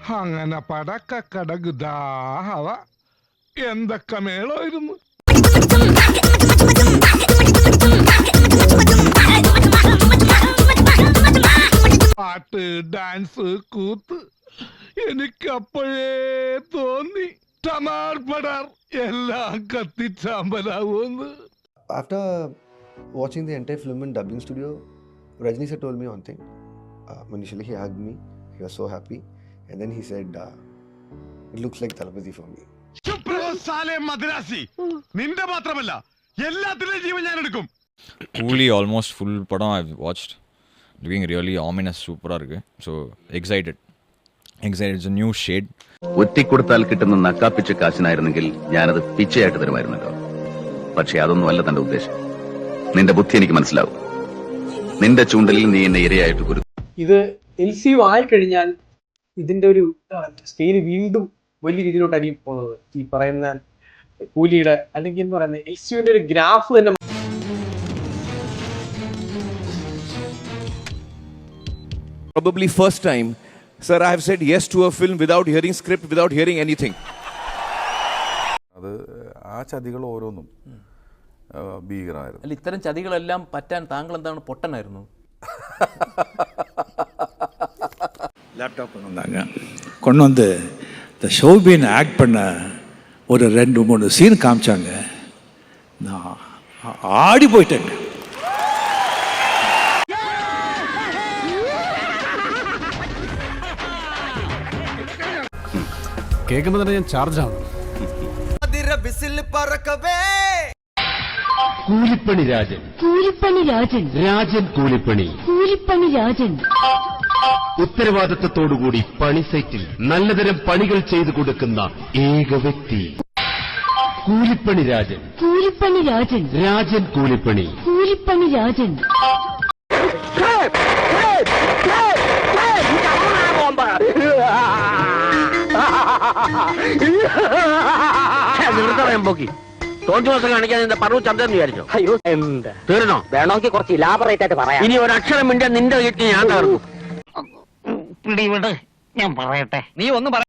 അങ്ങനെ പടക്കടകുദാഹവ എന്തൊക്കെ മേളായിരുന്നു. പാട്ട്, ഡാൻസ്, കൂത്ത് എനിക്കപ്പോഴേ തോന്നി ടമാർ പടാർ എല്ലാം കത്തിച്ചാമ്പലാവൂന്ന്. After watching the entire film in dubbing studio, Rajni sir told me one thing. Initially he hugged me, he was so happy, and then he said, it looks like Thalapathy for me. നിന്റെ മാത്രമല്ല എല്ലാത്തിലും ജീവൻ ഞാൻ എടുക്കും. Coolie almost full padam I've watched. Looking really ominous, super irukku. So excited. It's a new shade. ഒറ്റി കൊടുത്താൽ കിട്ടുന്ന നക്കാപ്പിച്ച കാശിനായിരുന്നെങ്കിൽ ഞാനത് പിച്ചയായിട്ട് തരുമായിരുന്നല്ലോ. പക്ഷെ അതൊന്നും അല്ല തന്റെ ഉദ്ദേശം. നിന്റെ ബുദ്ധി എനിക്ക് മനസ്സിലാവും. നിന്റെ ചൂണ്ടലിൽ നീ എന്നെ ഇരയായിട്ട് കുരുക്കും. ഇത് LCU ആയി കഴിഞ്ഞാൽ ഇതിന്റെ ഒരു സ്കെയിൽ വീണ്ടും വലിയ രീതിയിലോട്ടായിരിക്കും പോകുന്നത്. ഈ പറയുന്ന കൂലിയുടെ അല്ലെങ്കിൽ എന്ന് പറയുന്ന LCUവിന്റെ ഒരു ഗ്രാഫ് തന്നെ. Probably first time, sir, I have said yes to a film without hearing script, without hearing anything. അത് ആ ചതികൾ ഓരോന്നും ഭീകരമായിരുന്നു. അല്ല, ഇത്തരം ചതികളെല്ലാം പറ്റാൻ താങ്കൾ എന്താണ് പൊട്ടനായിരുന്നു? லேப்டாப் வந்தாங்க கொண்டு வந்து இந்த ஷோபின் ஆக்ட் பண்ண ஒரு 2-3 சீன் காமிச்சாங்க. நான் ஆடி போயிட்டேங்க. കേൾക്കുമ്പോൾ തന്നെ ഞാൻ ചാർജ് ആവുന്നു. കൂലിപ്പണി രാജൻ, കൂലിപ്പണി രാജൻ, രാജൻ കൂലിപ്പണി, കൂലിപ്പണി രാജൻ. ഉത്തരവാദിത്തത്തോടുകൂടി പണി സൈറ്റിൽ നല്ലതരം പണികൾ ചെയ്തു കൊടുക്കുന്ന ഏക വ്യക്തി. കൂലിപ്പണി രാജൻ, കൂലിപ്പണി രാജൻ, രാജൻ കൂലിപ്പണി, കൂലിപ്പണി രാജൻ. തോന്നി ദിവസം കാണിക്കാൻ നിന്റെ പറഞ്ഞു ചന്ദ്രൻ വിചാരിച്ചോ? അയ്യോ, എന്താ തീർന്നോ? വേണമെങ്കിൽ കുറച്ച് ഇലാബറേറ്റ് ആയിട്ട് പറയാം. ഇനി ഒരു അക്ഷരം മിണ്ടാൻ നിന്റെ വീട്ടിൽ ഞാൻ തീർന്നു. പിടിവിട്, ഞാൻ പറയട്ടെ. നീ ഒന്നും